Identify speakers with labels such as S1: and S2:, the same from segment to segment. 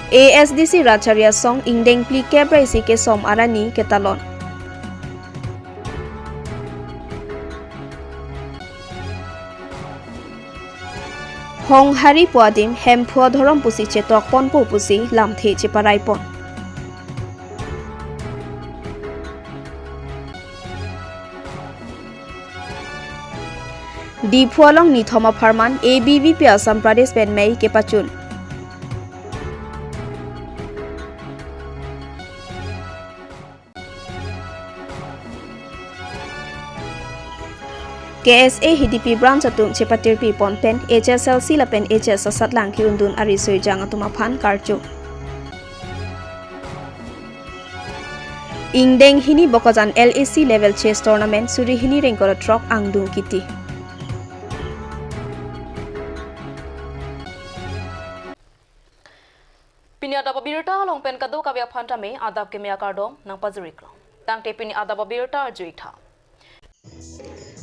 S1: ASDC Racharia Song Indeng Pli Kebraisi ke Som Arani Ketalon. Hong Hari Puadim Hem Phua Dhorom Pusi Chetok Pon Po Pusi Lam The Cheparai Pon. Di Phualong Ni Thoma Pharman ABVP Assam Pradesh Ben Mei ke Pachun. KSA HDP branch atung Chepatir Pi Ponpen HSLC Lapen HS Sasat Lang Ki Undun Arisoi Jang Atuma Phan Karchu. Indeng Hini Bokozan LAC Level Chess Tournament Suri Hini Rengkora Trok Angdung Kiti.
S2: Pinya ada babirta long pen kado kavya phanta me adab ke mea kardom nang pazurik long. Tang te pini ada babirta juitha.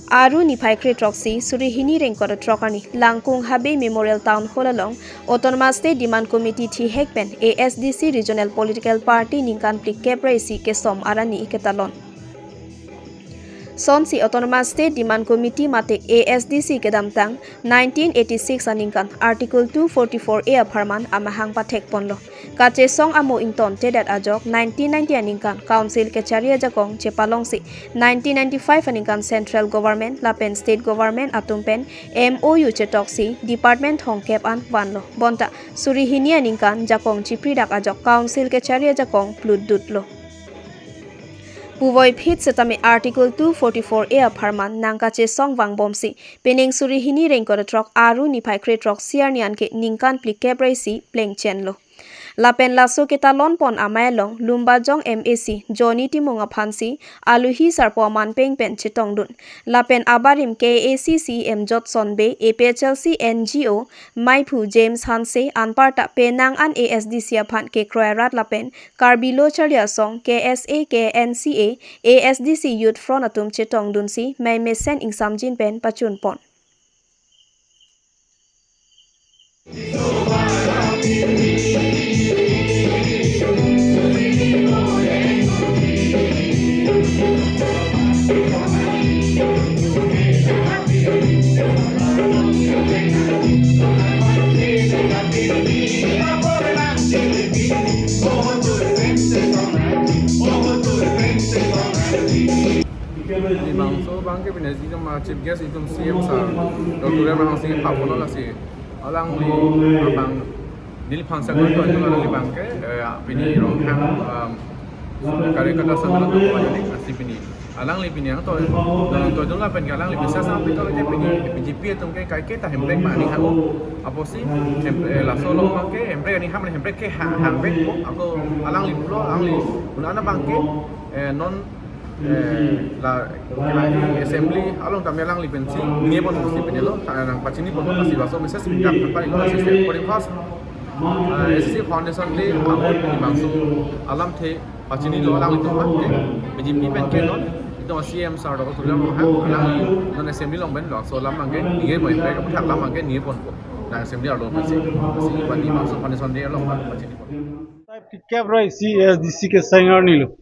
S1: Aru Nifai Kre Troxy Suri Hini Rengkora Trokani Langkung Habe Memorial Town Hall along Autonomous State Demand Committee Thi Hekpen ASDC Regional Political Party Ningkan Plik Kebraisi ke Som Arani Ketalon. Sonsi Autonomous State Demand Committee mate ASDC ke damtang 1986 aningkan Article 244A Pharman amahang pathek ponlo. Kache song amo ington tedat ajok 1990 aningkan Council ke charia jakong chepalong si 1995 aningkan Central Government Lapen State Government atumpen MOU chetok si Department Hongkep an wanlo. Bonta Suri Hini aningkan jakong chipridak ajok Council ke charia jakong pludutlo. Puvoi phit setame Article 244A Pharman nangkache songwang bomsi pening Suri Hini Rengkora Trok Aru Nifai Kre Trok Siarnian ke ningkan plik kebraisi pleng chenlo. Lapen laso ketalon pon amailong lumbajong MAC Johnny Timunga Phansi aluhi sarpo manpeng pen chitongdun. Lapen abarim KACC M Jotson Be APHLC NGO Maipu James Hanse anparta penang an ASDC aphan ke kroerat lapen Karbilo charia song KSA KNCA ASDC Youth Front atum chitongdun si mai mesen ingsamjin pen pachun pon.
S3: Bangso bangke binasi jom chief guest itu CM sa Dr. Abraham Singh Papono la si alang li abang dili phangsa ko to itu alang li bangke pini rong ham kare kata sandalan to ko jadi asi pini alang li pini ang to jong la pen alang li bisa sampai to je pini PGP tum ke kai ke ta hembrek ma ni hago apo si la solo bangke hembrek ni ham ni hembrek ke hang bek ako alang li pulo alang li una bangke non la assembly along kami alang li pensi ni pon mesti penelo nang pachini pon kasi baso mesa singkap tempat itu sistem for first SC foundation le amon ni bangso alam the pachini lo alang itu kan BJP pen ke non itu CM sar do tulam ha alang non assembly long ben lo so lam mangke ni mo pe ka thak lam mangke ni pon ko nang assembly lo pensi si bani bangso foundation de long pachini pon
S4: type right CSDC ke sangar ni lo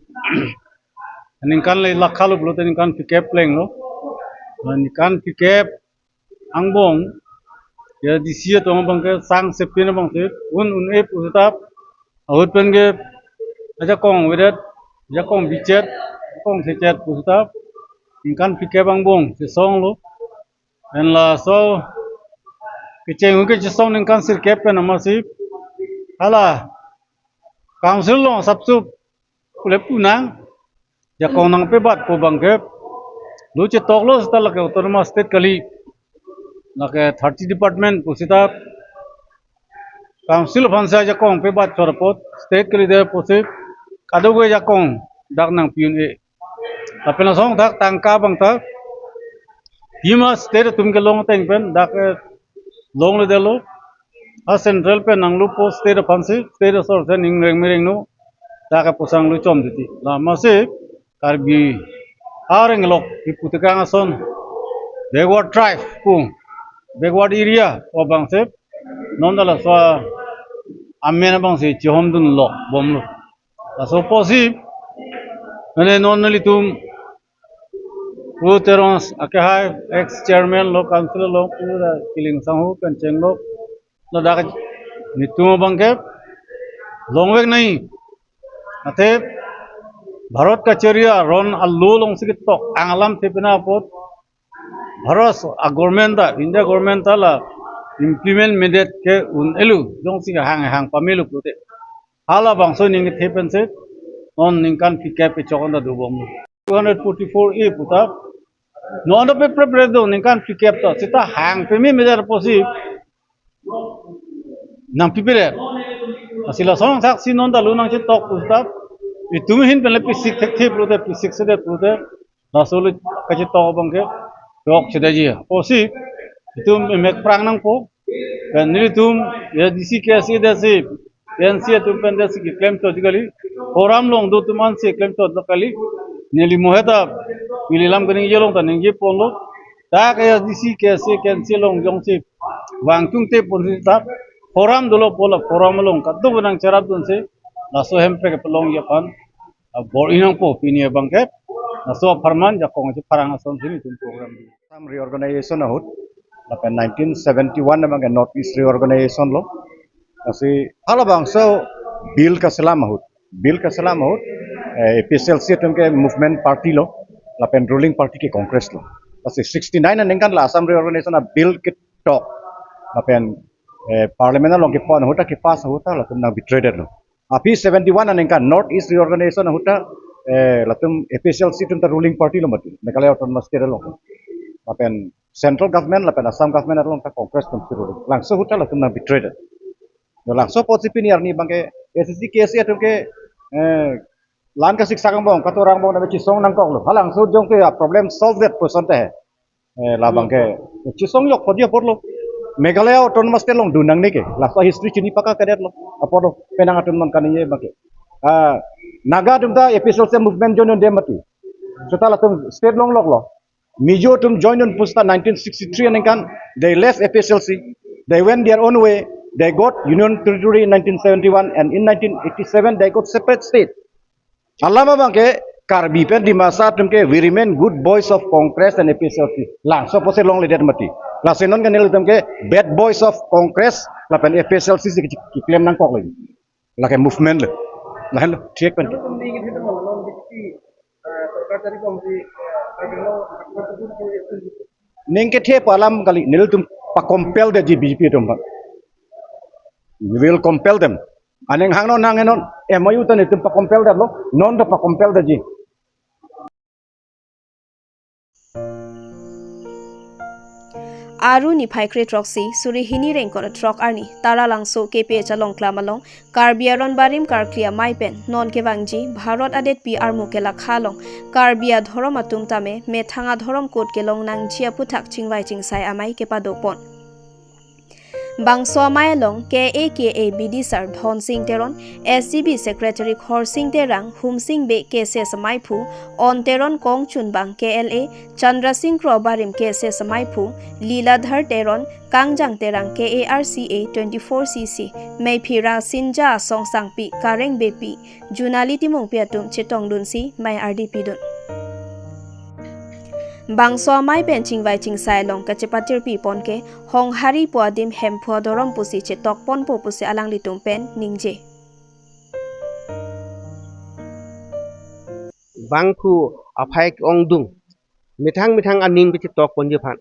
S4: Ningkan le lakhalu blo ningkan pikep pleng lo ningkan pikep angbong ya di sia to bangke sang sepin bangke un e pusatap awut penge aja kong wedet aja kong bicet kong secet pusatap ningkan pikep angbong se song lo en la so keceng ke song ningkan sirkep pen amasi ala council lo sabsu kule punang ya kong nang pebat po bangke lu cetok lo setelah ke autonomous state kali lake 30 department pusita council fansa ja kong pebat chorpot state kali de posik kado go ja kong dak nang piun e apena song thak tangka bang tak hima state tum ke long teng pen dak long le de lo a central pen nang lu post state fansi state sor sen ing reng mereng no dak posang lu chom diti la masik Karbi areng lok iputikang ason backward tribe pung backward area o bangsep nondala so amena bang si chom dun lo bom lo la so posib ane non tum Ruterons akahai ex chairman lo council lo pura kiling sangu kenceng lo dak nitum bangke longwek nahi ate Bharat kacheria ron allu long sikit tok angalam tipina pot Bharat a government da India government la implement medet ke un elu dong sik hang pamilu pute hala bangso ning tipen se on ningkan fikap pe chokon da dubom 244 e puta no ano pe prepredo ningkan fikap to sita hang pe mi mejar posi nang pipire asila song sak sinon da lunang che tok puta itu hin pele pisik thek the pute pisik se de pute rasol ka che tok bangke tok che ji posi itu mek prang nang po kan ni tum ya disi ke asi da se NCA tum pen da se claim to digali forum long do tum an se claim to kali neli moheta pililam kani yelong ta ning je ponlo ta ka ya disi ke asi cancel long jong se wang tung te pon ta forum dolo pola forum long ka do banang charap dun se naso hem pe pelong ya pan bor inang po pinia bangke naso farman ja kong je parang ason sini tum program
S5: Some reorganization ahut lapen 1971 namang North East reorganization lo kasi halabang so bill ka salam ahut PSLC tumke movement party lo lapen ruling party ke congress lo kasi 69 nengkan la Assam reorganization a bill ke tok lapen parliament lo ke pon huta ke pass huta latum na betrayed lo api 71 nengkan North East reorganization huta latum PSLC tumta ruling party lo mati Meghalaya autonomous state lo lapen central government lapen Assam government along ta congress tum siru langsung huta latum na betrayed langsung posipin yarni bangke SSC KC atumke lan ka siksa kang bong katorang bong na chisong nang kok lo halang so jong ke problem solve that person te la bangke chisong yok khodia porlo Meghalaya autonomous state long dunang ne ke la so history chini paka kadet lo apodo penang atum non kaniye bangke naga tumta episode movement join de mati sotala tum state long lok lo Mizo tum joined on Pusta 1963 and kan they left FSLC. They went their own way. They got Union Territory in 1971 and in 1987 they got separate state. Alama bangke Karbi pen di masa tumke we remain good boys of Congress and FSLC. Lang so pose long leader mati. La senon kan tumke bad boys of Congress la pen FSLC si claim nang kok lagi. La ke movement le. La hen check pen. Nengke the palam kali nil tum pa compel the BJP tum you will compel them aneng hang non nang enon MOU tan tum pa compel them lo non pa compel the ji
S1: Aru ni phai kre troxi suri hini reng kor trok arni tara langso KP chalong klamalong karbiaron barim karklia maipen non ke wangji bharat adet pi armu ke lakhalong karbia dhorom atum tame me thanga dhorom kot ke long nang jia puthak chingwai chingsai amai ke padopon Bangso Mayalong KAKA BD Sir Dhon Singh Teron SGB Secretary Khor Singh Terang Hum Singh Be KSS Maipu On Teron Kong Chun Bang KLA Chandra Singh Krobarim KSS Maipu Leeladhar Teron Kangjang Terang KARCA 24cc Mayphira Sinja Song Sangpi Kareng Bepi Junali Timong Piatum Chetong Dunsi Mai RDP Dun Bangso mai benching vai ching sai long ka chepatir pi pon ke hong hari puadim hem phua dorom pusi che tok pon po pusi alang litum pen ningje
S6: bangku aphai ongdung mithang aning pe tok pon je phan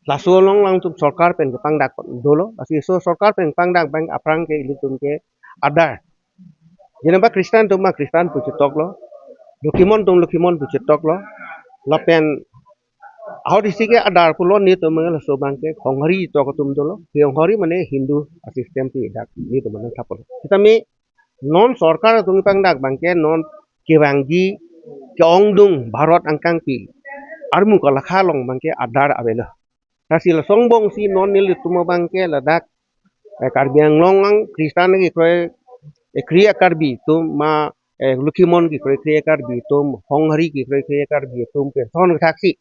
S6: la so long lang tum sarkar pen ke pangdak dolo asi so sarkar pen pangdak bang aprang ke litum ke adar jenaba kristan tum ma kristan pu tok lo lukimon pu tok lo la pen how disi ke adar pulon ni to mangala so bangke khonghari to ko tum dolo khonghari mane hindu system pi dak ni to mane thapol kitami non sarkar tung pangdak bangke non ke bangji chongdung bharat angkang pi armu ko lakha long bangke adar abela tasil songbong si non nil tum bangke ladak karbiang long ang kristan ki kroe kriya karbi tum ma lukimon ki kroe kriya karbi tum khonghari ki kroe kriya karbi tum pe thon thaksi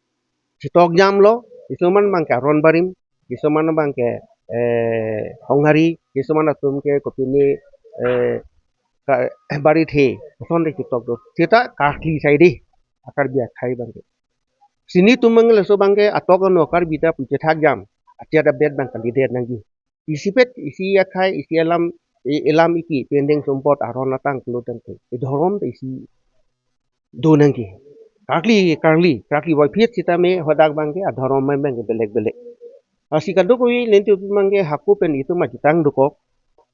S6: Citok jam lo, isuman bangke ron barim, isuman bangke honghari, isuman atum ke kopini bari the son de tok do kita kakli sai di akar biak khai bangke sini tumang le so bangke atok no akar bita puce thak jam atia da bed bang kandidat nangi isi pet isi akai isi elam iki pending sompot aron latang kelutan ke idhorom isi do nangi kakli wai phiet sita me hodak bangke adhorom mai bangke belek asi kaduk wi lenti bangke haku pen itu majitang dukok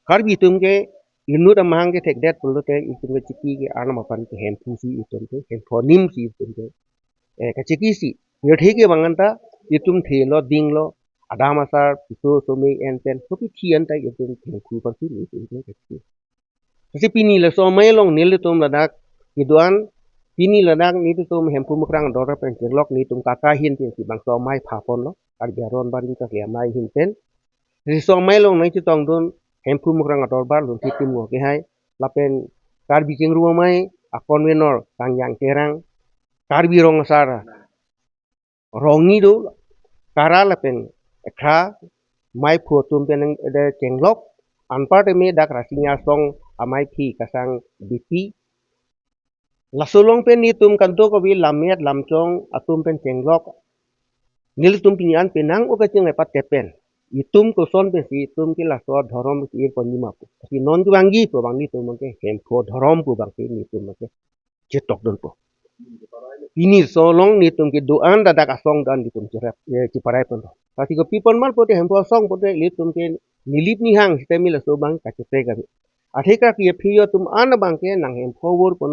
S6: karbi tumke inu da mahang ke tek det pulote itu ke ciki ke ana mapan ke hem pusi itu ke hem thonim si itu ke ke ciki si yo theke banganta itum thelo dinglo adama sar piso somi enten sopi thian ta itu hem khu pan si itu ke ciki si pini le so mai long nil tum ladak iduan pini ladak ni tum hem pu mukrang dora pen jenglok ni tum kaka hin tin si bang so mai pha pon lo ar biaron barin ka ke mai hin pen ri so mai long nai chi tong dun hempu mukrang ator bar lun titim ngo ke hai lapen kar bi jeng ruwa mai akon wenor tang yang terang kar bi rong sara rongi do kara lapen kha mai phu tum pen de jenglok anpar me dak rasinya song amai phi kasang bipi lasolong pen ni tum kanto ko bi lamet lamchong atum pen jenglok nil tum pinyan penang o ka cheng pat tepen itum ko son be si itum ki la so dharom ki ir panima pu si non ki bangi po bangi tum ke hem pho dharom pu bang ki ni tum ke chetok don po ini so long ni tum ki doan dadak asong dan ni tum cerap ki parai pon kasi ko pipon mal po te hem pho song po te li tum ke nilip ni hang si temi la so bang ka chetre ga atheka ki phiyo tum an bang ke nang hem pho wor pon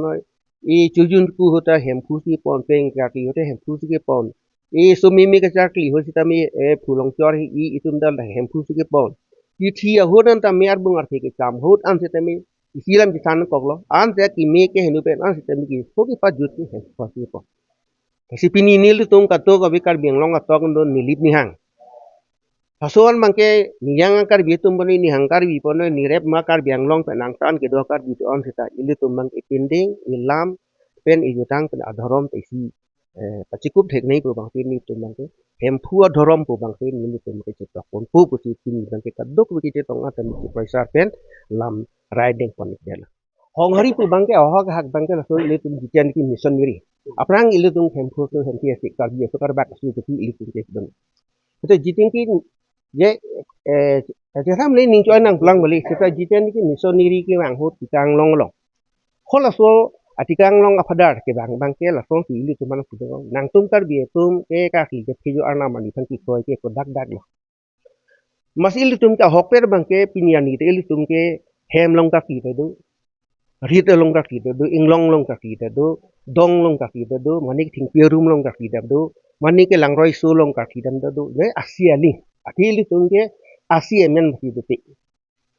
S6: e chujun ku hota hem phu si pon peng ka ki hote hem phu si ke pon e so mimi ka chakli ho sita mi e phulong chor hi itum dal da hem phu ke pon ki thi a hodan ta mer bungar the ke kam hot an sita mi isilam ki san koklo an te ki me ke henu pen an sita mi ki so ki pa jut ki hem phu si po si pini nil tum ka to ka bikar biang long ka to don nilip ni hang Hasuan mangke niyang kar bi tum bani ni hangkar bi pono ni rep makar biang long pen ang tan ke do kar bi on sita ili tum mang ipinding ilam pen ijutang pen adharom te si pacikup thek nei pu bang ni tum mang ke hem phua dhorom pu bang ni tum ke chitok pon pu si tin bang ke kaduk bi ke tong atam ki paisa pen lam riding pon dela hong hari pu bang ke hok hak bang ke so ili tum jitan ki mission miri aprang ili tum hem phu hem ki asik kar bi so kar bak su ki ili tum ke dong itu jiting ki je sam le ning choi nang plang bali sita jitan ki missionary ki wang hot tang long long khola so atikang long apadar ke bang ke la song li tu man ku nang tum kar bi tum ke ka ki ke phiyo arna mani than ki koi ke ko dak lo mas ili tum ka hokper bang ke pinyani te ili tum ke hem long ka ki te do rita long ka ki te do inglong long ka ki te do dong long ka ki te do mani thing pe room long ka ki te do mani ke langroi so long ka ki te do le asia li akili tum ke asia men ki de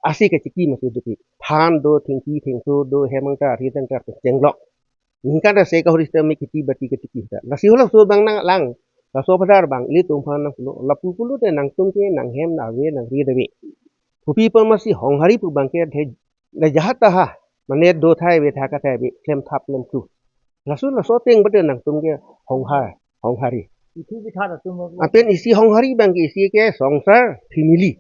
S6: asi ke chiki ma su de phan do thingki thingso do hemang ka ri tang ka jenglok ningkan da se ka horis te me kiti bati ke tiki da nasi hola so bang nang lang la so padar bang li tum phan nang la pu pu te nang tum ke nang hem na we nang ri de we pu pi pa ma si hong hari pu bang ke the la jahat ta ha mane do thai we tha ka thai we klem thap lem ku la so teng ba de nang tum ke hong hari apen isi hong hari bang ke isi ke songsar family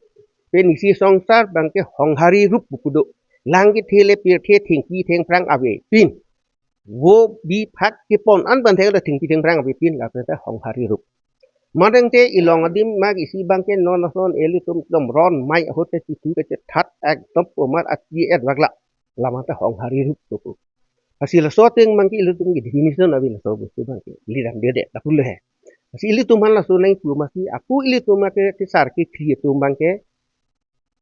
S6: pen isi songsar bang ke hong hari rup pukudo langit thele pir the thingki theng prang awe pin wo bi phak ke pon an ban the la thingki theng prang awe pin la ta hong hari rup madang te ilong adim mag isi bang ke non son eli tum dom ron mai hote ti tu ke that ek top omar ati et wagla lama ta hong hari rup to hasil so teng mang ki lu tum ki definition abi la so bu bang ke liram de la pul he si ili tuman la so nai pu masi aku ili tumake ti sar ki khri tumbang ke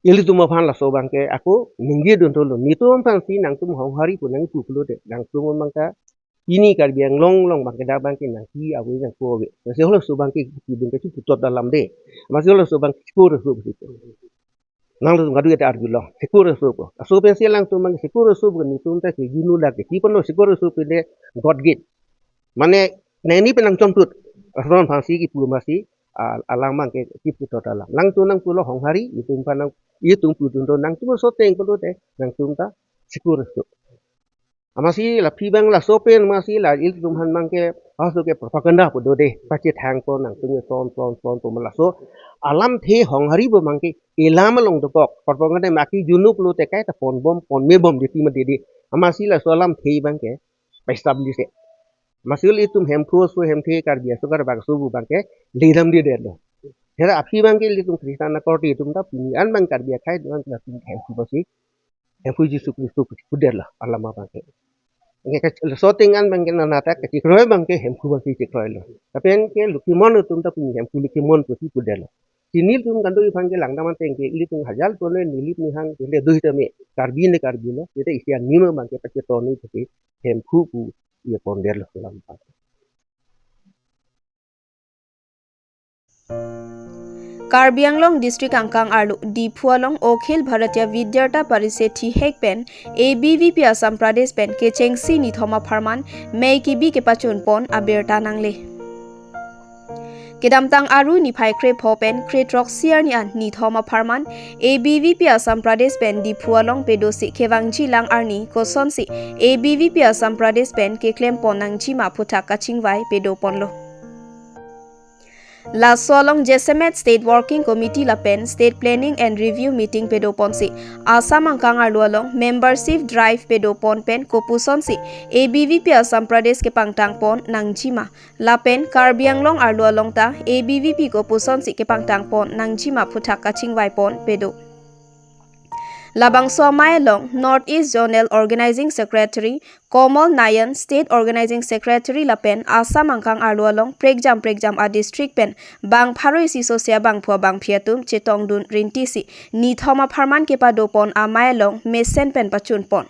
S6: ili tuma phan la so bang ke aku ningge don to lo ni tum phan si nang tum hong hari pu nang pu pulo de nang tum mang ka ini kar biang long bang ke da bang ke nang ki awe yang ko we se holo so bang ke ki ding ke tu tot dalam de mas holo so bang ko ro so bu nang lu ngadu ta arju lo se ko ro so ko so pe se lang tum mang se ko ro so bu ni tum ta ke yunu la ke ki pon no se ko ro so pe de god gate mane neni penang chomput ron phangsi ki pu masi alang mang ke ki pu to dalam lang tu nang pu lo hong hari itu panang itu pu tu nang tu so teng pu te nang tu ta sikur so Masih la pi bang la sopen masih la il tumhan bangke hasu ke propaganda podo de pace thang pon nang tung ton to mala so alam the hong hari bo mangke ilam long to pok propaganda maki junuk lu te kai ta pon me bom de ti ma de masih la so alam the bangke pa establish masih li tum hem khu so hem the kar biasa kar bang su bu bangke lidam de lo hera api bangke li tum kristana korti tum ta pini an bang kar biasa kai bang la tum hem khu basi hem khu jisu kristo ku de la alam bangke so tingan bangke na nata ke tikroy bangke hem khu bangke tikroy lo tapen ke lukimon tum ta pini hem khu lukimon ku ti ku de lo tinil tum kandu bangke lang daman tengke ili tum hajal to le nilip ni hang le doi ta me karbi lo ite isian nima bangke pace to ni ti hem khu ku ye pon de lo lam pa
S1: Karbi Anglong District Angkang Arlu Dipualong Okhil Bharatiya Vidyarta Parishet Thi Hekpen ABVP Assam Pradesh Pen Kechengsi ni Thoma Pharman Mei Ki Bi ke Pachun Pon Aberta Nangle Kedamtang Aru ni Phai Kre Phopen Kretrok Siar ni An ni Thoma Pharman ABVP Assam Pradesh Pen Dipualong Pedosi Khewangji Lang Arni Kosonsi ABVP Assam Pradesh Pen ke Klem Ponangji Ma Phutha Kachingwai Pedo Ponlo La Solong Jesemet State Working Committee Lapen State Planning and Review Meeting Pedo Ponsi Assam Angkang Arlualong Membership Drive Pedo Pon Pen Kopusonsi ABVP Assam Pradesh ke Pangtang Pon Nangjima Lapen Karbi Anglong Arlualong ta ABVP Kopusonsi ke Pangtang Pon Nangjima Phutha Kachingwai Pon Pedo Labang Somailong Northeast Zonal Organizing Secretary Komal Nayan State Organizing Secretary Lapen Assam Angkang Arlualong Pregjam a District Pen Bang Pharoi Si Sosia Bang Phua Bang Phiatum Chetongdun Rintisi Ni Thoma Pharman Kepa Dopon Amailong Mesen Pen Pachun Pon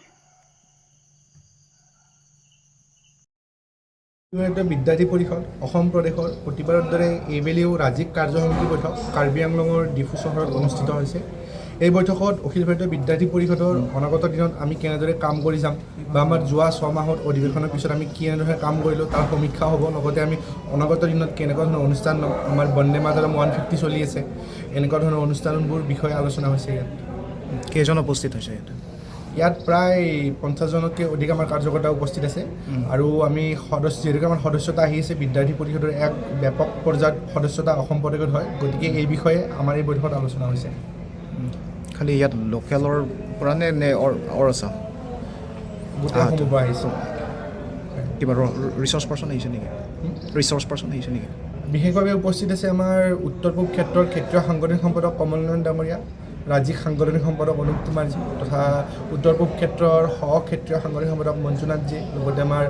S7: বিদ্যাৰ্থী পৰিষদ অসম প্ৰদেশৰ প্ৰতিবাৰৰ দৰে এইবেলিও ৰাজ্যিক কাৰ্যসমিতি বৈঠক কাৰ্বি আংলঙৰ ডিফু চহৰত অনুষ্ঠিত হৈছে এই বৈঠকত অখিল ভাৰতীয় বিদ্যাৰ্থী পৰিষদৰ অনাগত দিনত আমি কেনেদৰে কাম কৰি যাম বা আমাৰ যোৱা 6 মাহত অধিৱেশনৰ পিছত আমি কেনেদৰে কাম কৰিলোঁ তাৰ সমীক্ষা হ'ব লগতে আমি অনাগত দিনত কেনেকুৱা ধৰণৰ অনুষ্ঠান আমাৰ বন্দে মাতৰম 150 চলি আছে এনেকুৱা ধৰণৰ অনুষ্ঠানবোৰ বিষয়ে আলোচনা হৈছে ইয়াত
S8: কেইজন উপস্থিত হৈছে
S7: ইয়াত প্ৰায় 50 জনতকৈ অধিক আমাৰ কাৰ্যকৰ্তা উপস্থিত আছে আৰু আমি যিহেতু আমাৰ সদস্যতা আহি আছে বিদ্যাৰ্থী পৰিষদৰ এক ব্যাপক পৰ্যায়ত সদস্যতা অসম প্ৰদেশত হয় গতিকে এই বিষয়ে আমাৰ এই বৈঠকত আলোচনা হৈছে
S8: খালি ইয়াত লোকেলৰ পৰা নে অৰছা
S7: গোটেই অসমৰ পৰা আহিছে
S8: কিবা ৰিচৰ্চ পাৰ্চন আহিছে নেকি
S7: বিশেষভাৱে উপস্থিত আছে আমাৰ উত্তৰ পূব ক্ষেত্ৰৰ ক্ষেত্ৰীয় সাংগঠনিক সম্পাদক কমল নয়ন ডাঙৰীয়া ৰাজ্যিক সাংগঠনিক সম্পাদক অনুপ কুমাৰজী তথা উত্তৰ পূব ক্ষেত্ৰৰ সহ ক্ষেত্ৰীয় সাংগঠনিক সম্পাদক মঞ্জুনাথজী লগতে আমাৰ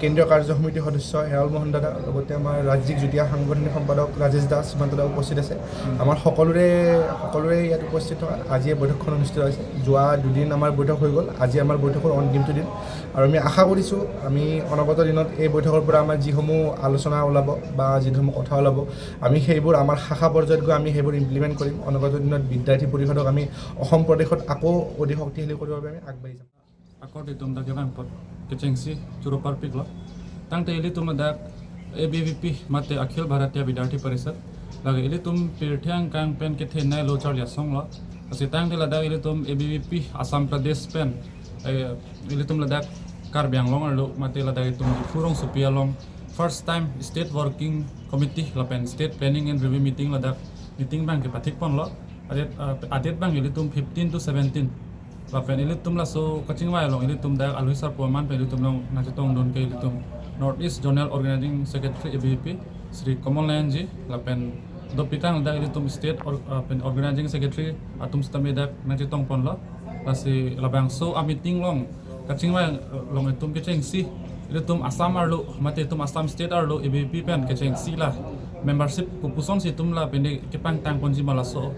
S7: কেন্দ্ৰীয় কাৰ্য সমিতিৰ সদস্য হেৰাল মোহন দাদা লগতে আমাৰ ৰাজ্যিক যুটীয়া সাংগঠনিক সম্পাদক ৰাজেশ দাস সীমান্ত দা উপস্থিত আছে আমাৰ সকলোৰে ইয়াত উপস্থিত থকা আজি এই বৈঠকখন অনুষ্ঠিত হৈছে যোৱা দুদিন আমাৰ বৈঠক হৈ গ'ল আজি আমাৰ বৈঠকৰ অন্তিমটো দিন আৰু আমি আশা কৰিছোঁ আমি অনাগত দিনত এই বৈঠকৰ পৰা আমাৰ যিসমূহ আলোচনা ওলাব বা যিসমূহ কথা ওলাব আমি সেইবোৰ আমাৰ শাখা পৰ্যায়ত গৈ আমি সেইবোৰ ইমপ্লিমেণ্ট কৰিম অনাগত দিনত বিদ্যাৰ্থী পৰিষদক আমি অসম প্ৰদেশত আকৌ অধিক শক্তিশালী কৰিবৰ বাবে আমি আগবাঢ়ি যাম
S9: Akor di tum dagi bangpot kecengsi curupar piklo tang te ili tum dak ABVP mate Akhil Bharatiya Vidyarthi Parishad lagi ili tum pirthiang kang pen ke thenai lo charlia songlo asi tang te ladak ili tum ABVP Assam Pradesh pen ili tum ladak Karbi Anglong arlo mate ladak tum furong supialong first time state working committee lapen state planning and review meeting ladak meeting bang ke pathik pon lo adet bang ili tum 15 to 17 Lapen ili tum la so kachingwai long ili tum dak alwisar poman pe ili tum long najitong don ke ili tum Northeast Zonal Organizing Secretary ABVP Sri Komal Nayan ji lapen do pitang dak ili tum State Organizing Secretary atum stame dak najitong pon lo lasi labang so a meeting long kachingwai long itum kechengsi ili tum Assam arlo mate tum Assam State arlo ABVP pen kechengsi la membership kupuson si tum la pende kepang tang ponji malaso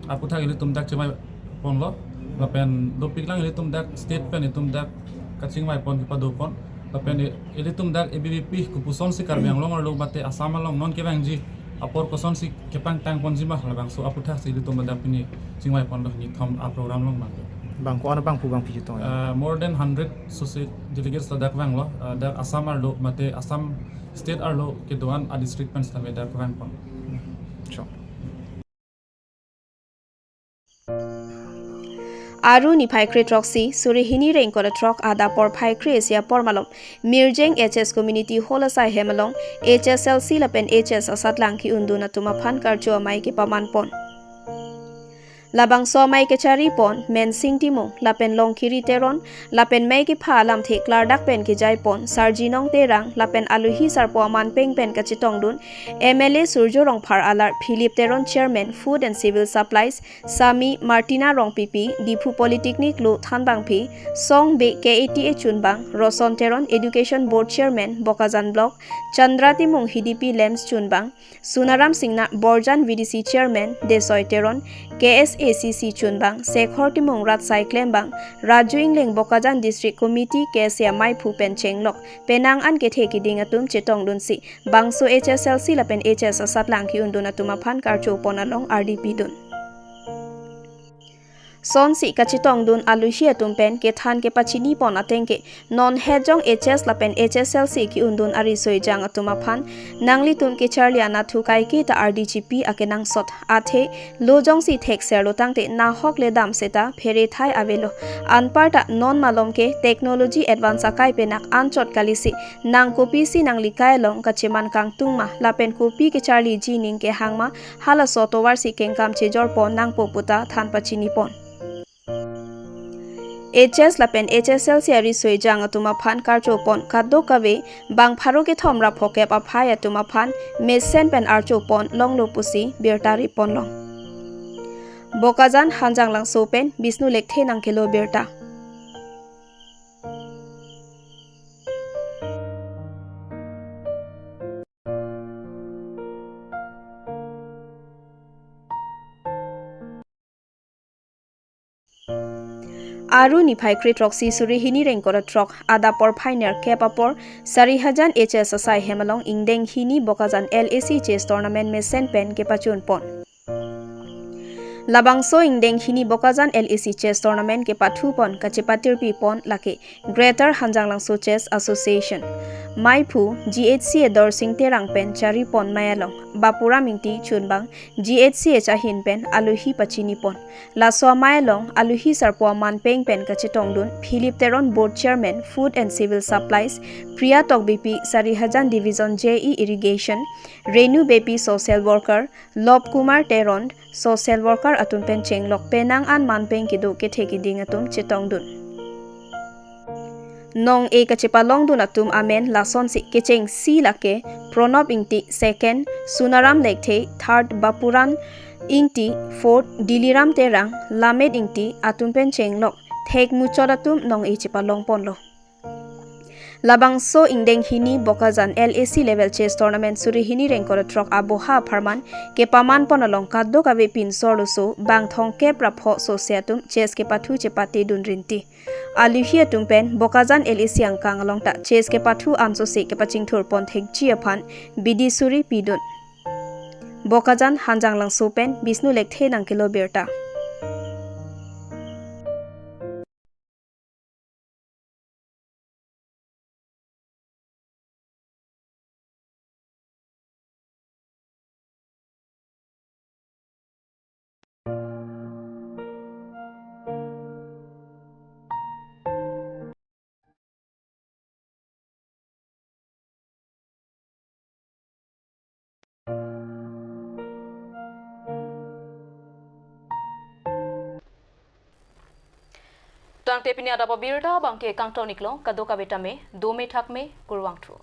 S9: aputha ili tum dak chemai pon lo lapen do piklang ili tum dak state pen itum dak kachingwai pon ki padu pon lapen ili tum dak ABVP kupuson si Karbi Anglong arlo mate Assam along non kebangji apor koson si kepang tang pon jima labang so aputha si ili tum dak pini chingwai pon lo ni thom a program long bang
S8: ko ana bang pu bang pijitong
S9: more than 100 society delegates dak bang lo dak Assam arlo mate Assam state arlo ke doan a district pen stame dak bang pon
S8: sure
S1: Aru niphai kre troksi surihini rengkora trok ada por phai kre sia pormalom Mirjeng HS community holasai hemalong HSLC lapen HS asat langki unduna tuma phan karjo mai ke paman pon Labang so mai ke chari pon men sing timong lapen long kiri teron lapen mai ke pha lam the klardak pen ke jai pon sarjinong terang lapen aluhi sarpo man peng pen ka chitong dun MLA Surjo rong phar alar Philip Teron chairman Food and Civil Supplies Sami Martina rong pipi Dipu Polytechnic lu thanbang phi song be KATA chunbang Roson Teron Education Board chairman Bokazan block Chandra timong HDP Lems chunbang Sunaram Singna Borjan VDC chairman Desoy Teron KSACC chunbang Sekhor timong rat cyclem bang Raju Ingleng Bokazan District Committee KSA Mai Phu pen chenglok penang an ke theki ding atum chetong dun si bangso HSLC lapen HS asat langki undun atuma phan karcho ponalong RDP dun Son si kachitong dun aluhi atum pen ke than ke pachini pon atengke non hejong HS lapen HSLC ki undun ari soi jang atuma phan nangli tum ke charliana thu kai ki ta RDGP akenang sot athe lojong si thek ser lotangte na hok le dam seta phere thai avelo anparta non malom ke technology advance akai penak anchot kalisi nang kopi si nangli kai long kacheman kang tungma lapen kopi ke charli jining ke hangma hala sotowar si kengkam chejor pon nang poputa than pachini pon HS lapen HSLC ari soi jang atuma phan karcho pon kaddo kawe bang pharo ke thomra phokep aphai atuma phan mesen pen archo pon long lo pusi bertari pon long Bokazan hanjang lang so pen Bisnu lekthe nang kelo berta Aru niphai kre troksi surihini rengkora trok ada por phainer kepapor 4000 HS asai hemalong ingdeng hini Bokazan LAC chess tournament me sen pen ke pachun pon Labangso ingdeng hini Bokazan LAC chess tournament ke pathu pon kachepatir pi pon lake Greater Hanjanglang So Chess Association Maipu GHC Dor Sing Terang pen chari pon mayalong Bapura mingti chunbang GHC chahin pen aluhi pachini pon Laswa mayalong aluhi sarpo man peng pen kachitong dun Philip Teron board chairman Food and Civil Supplies Priya Tok BP 4000 division JE irrigation Renu BP social worker Lob Kumar Teron social worker atun pen chenglok penang an man peng kido ke theki ding atum chitong dun Nong e kachipalong dun atum amen lason si kecheng si lake Pronop ingti second Sunaram lekthe third Bapuran ingti fourth Diliram terang Lamed ingti atum pen chenglok thek muchodatum nong e chipalong ponlo Labangso ingdeng hini Bokazan LAC level chess tournament surihini rengkora trok aboha pharman ke paman ponalong kaddo kawe pin sorluso bang thong ke prapho sosiatum chess ke pathu chepati dun rinti aluhi tumpen Bokazan LAC angkang along ta chess ke pathu amso se ke paching thur pon thek chi aphan bidi suri pidun Bokazan hanjanglang sopen Bisnu lekthe nang kilo berta
S2: Tang tepini ada pa birda bangke kang tonik lo kadoka betame 2 me thak me kurwang tru